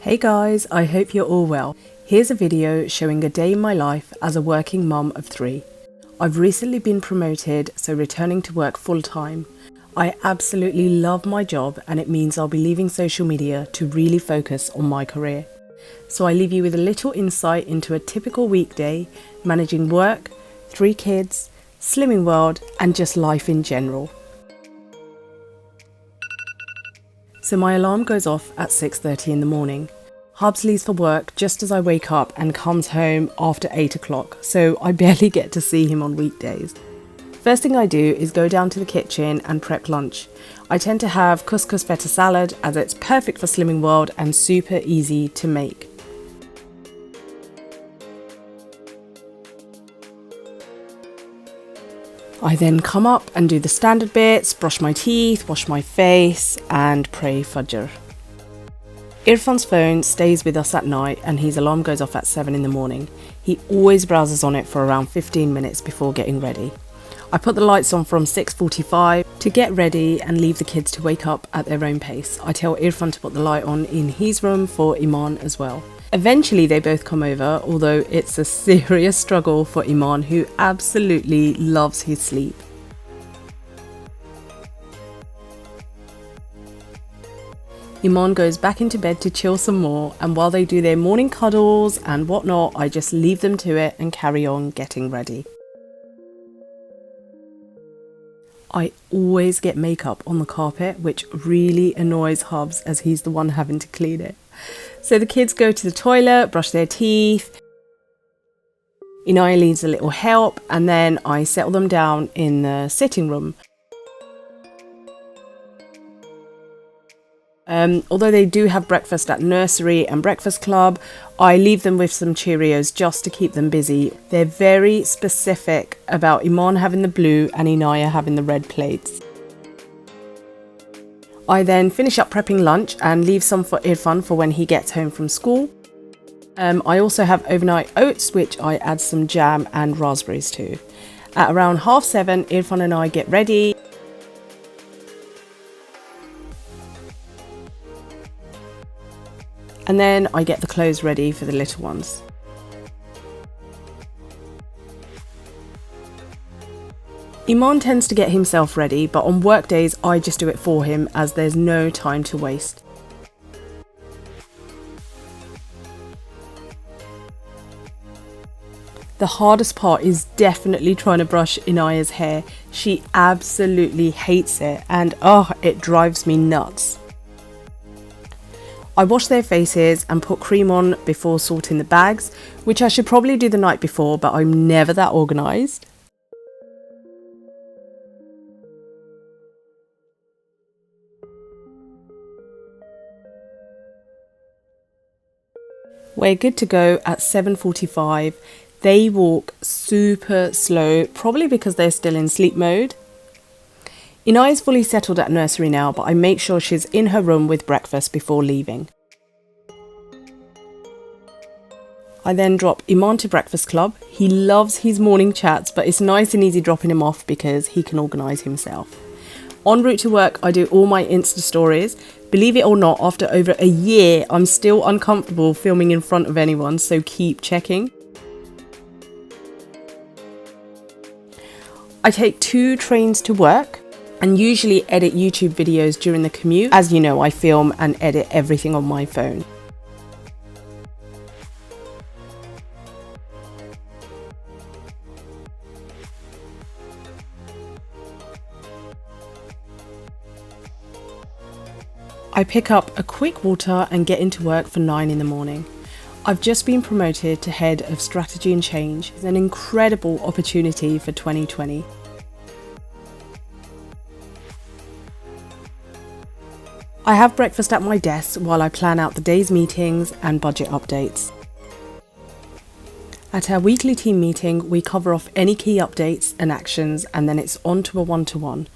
Hey guys, I hope you're all well. Here's a video showing a day in my life as a working mum of 3. I've recently been promoted, so returning to work full time. I absolutely love my job and it means I'll be leaving social media to really focus on my career. So I leave you with a little insight into a typical weekday, managing work, 3 kids, slimming world and just life in general. So my alarm goes off at 6:30 in the morning. Hubs leaves for work just as I wake up and comes home after 8 o'clock, so I barely get to see him on weekdays. First thing I do is go down to the kitchen and prep lunch. I tend to have couscous feta salad as it's perfect for Slimming World and super easy to make. I then come up and do the standard bits, brush my teeth, wash my face and pray Fajr. Irfan's phone stays with us at night and his alarm goes off at 7 in the morning. He always browses on it for around 15 minutes before getting ready. I put the lights on from 6:45 to get ready and leave the kids to wake up at their own pace. I tell Irfan to put the light on in his room for Iman as well. Eventually they both come over, although it's a serious struggle for Iman, who absolutely loves his sleep. Iman goes back into bed to chill some more, and while they do their morning cuddles and whatnot, I just leave them to it and carry on getting ready. I always get makeup on the carpet, which really annoys Hubs as he's the one having to clean it. So the kids go to the toilet, brush their teeth. Inaya needs a little help and then I settle them down in the sitting room. Although they do have breakfast at nursery and breakfast club, I leave them with some Cheerios just to keep them busy. They're very specific about Iman having the blue and Inaya having the red plates. I then finish up prepping lunch and leave some for Irfan for when he gets home from school. I also have overnight oats, which I add some jam and raspberries to. At around 7:30, Irfan and I get ready. And then I get the clothes ready for the little ones. Iman tends to get himself ready, but on work days I just do it for him as there's no time to waste. The hardest part is definitely trying to brush Inaya's hair. She absolutely hates it and it drives me nuts. I wash their faces and put cream on before sorting the bags, which I should probably do the night before, but I'm never that organised. We're good to go at 7:45. They walk super slow, probably because they're still in sleep mode. Inaya is fully settled at nursery now, but I make sure she's in her room with breakfast before leaving. I then drop Iman to breakfast club. He loves his morning chats, but it's nice and easy dropping him off because he can organise himself. En route to work, I do all my Insta stories. Believe it or not, after over a year, I'm still uncomfortable filming in front of anyone, so keep checking. I take 2 trains to work and usually edit YouTube videos during the commute. As you know, I film and edit everything on my phone. I pick up a quick water and get into work for 9 in the morning. I've just been promoted to Head of Strategy and Change. It's an incredible opportunity for 2020. I have breakfast at my desk while I plan out the day's meetings and budget updates. At our weekly team meeting, we cover off any key updates and actions, and then it's on to a one-to-one,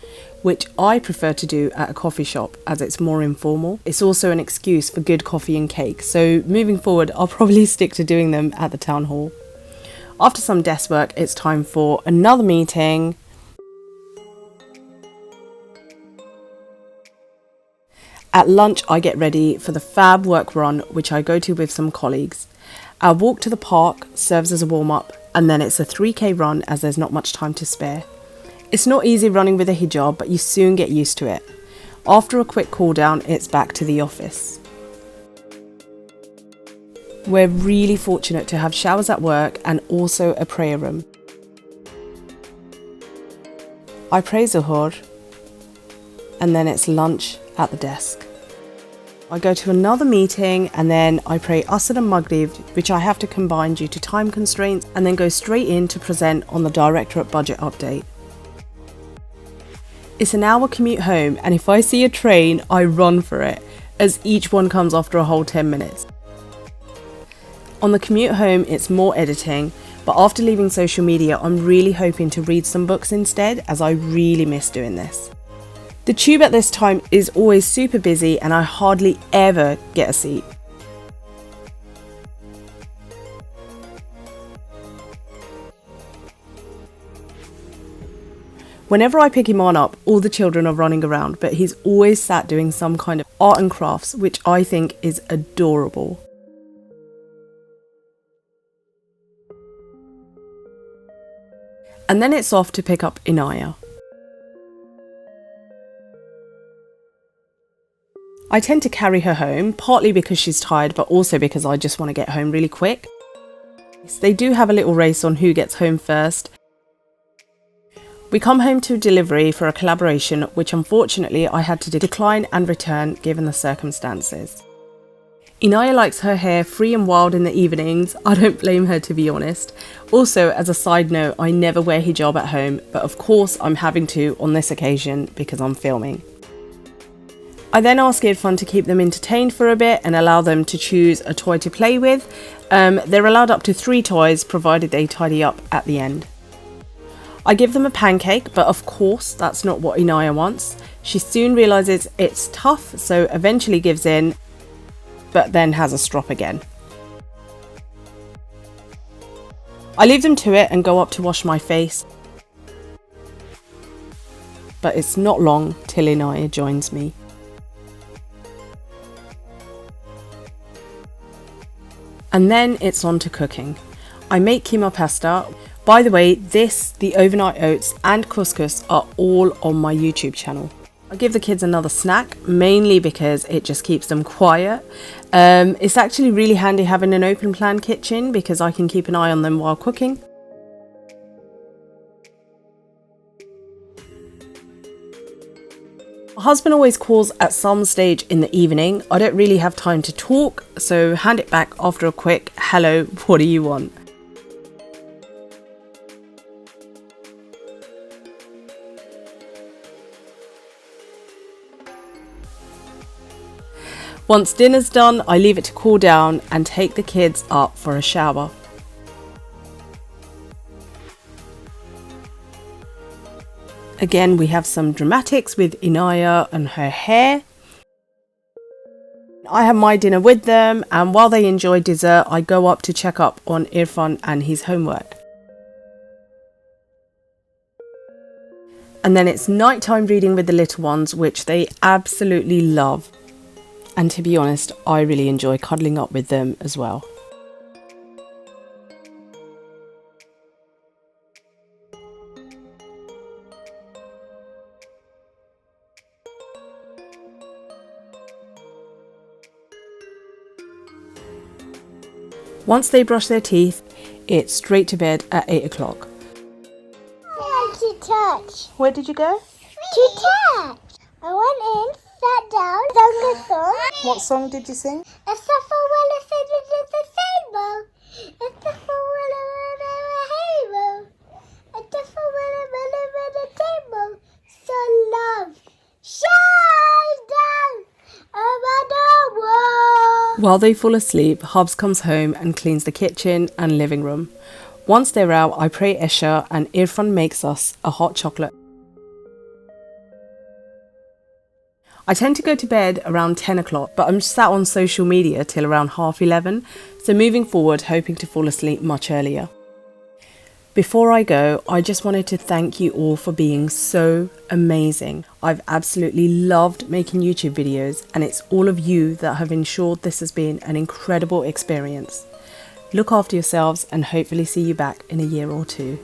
which I prefer to do at a coffee shop as it's more informal. It's also an excuse for good coffee and cake, so moving forward, I'll probably stick to doing them at the town hall. After some desk work, it's time for another meeting. At lunch, I get ready for the fab work run, which I go to with some colleagues. Our walk to the park serves as a warm-up, and then it's a 3k run as there's not much time to spare. It's not easy running with a hijab, but you soon get used to it. After a quick cool down, it's back to the office. We're really fortunate to have showers at work and also a prayer room. I pray Zuhur, and then it's lunch at the desk. I go to another meeting and then I pray Asr and Maghrib, which I have to combine due to time constraints, and then go straight in to present on the Directorate budget update. It's an hour commute home, and if I see a train, I run for it, as each one comes after a whole 10 minutes. On the commute home, it's more editing, but after leaving social media, I'm really hoping to read some books instead, as I really miss doing this. The tube at this time is always super busy and I hardly ever get a seat. Whenever I pick Iman up, all the children are running around, but he's always sat doing some kind of art and crafts, which I think is adorable. And then it's off to pick up Inaya. I tend to carry her home, partly because she's tired, but also because I just want to get home really quick. They do have a little race on who gets home first. We come home to delivery for a collaboration, which unfortunately I had to decline and return given the circumstances. Inaya likes her hair free and wild in the evenings. I don't blame her, to be honest. Also, as a side note, I never wear hijab at home, but of course I'm having to on this occasion because I'm filming. I then ask Irfan to keep them entertained for a bit and allow them to choose a toy to play with. They're allowed up to 3 toys, provided they tidy up at the end. I give them a pancake, but of course that's not what Inaya wants. She soon realises it's tough, so eventually gives in, but then has a strop again. I leave them to it and go up to wash my face. But it's not long till Inaya joins me. And then it's on to cooking. I make keema pasta. By the way, the overnight oats and couscous are all on my YouTube channel. I give the kids another snack, mainly because it just keeps them quiet. It's actually really handy having an open plan kitchen because I can keep an eye on them while cooking. My husband always calls at some stage in the evening. I don't really have time to talk, so hand it back after a quick, "Hello, what do you want?" Once dinner's done, I leave it to cool down and take the kids up for a shower. Again, we have some dramatics with Inaya and her hair. I have my dinner with them, and while they enjoy dessert, I go up to check up on Irfan and his homework. And then it's nighttime reading with the little ones, which they absolutely love. And to be honest, I really enjoy cuddling up with them as well. Once they brush their teeth, it's straight to bed at 8 o'clock. I want to touch. Where did you go? To touch. I went in, sat down, sang a song. What song did you sing? It's the Fawala said it's the rainbow. It's the Fawala rainbow. It's the Fawala the table. So love shine down over the world. While they fall asleep, Hubs comes home and cleans the kitchen and living room. Once they're out, I pray Esha and Irfan makes us a hot chocolate. I tend to go to bed around 10 o'clock, but I'm sat on social media till around 11:30, so moving forward, hoping to fall asleep much earlier. Before I go, I just wanted to thank you all for being so amazing. I've absolutely loved making YouTube videos, and it's all of you that have ensured this has been an incredible experience. Look after yourselves and hopefully see you back in a year or two.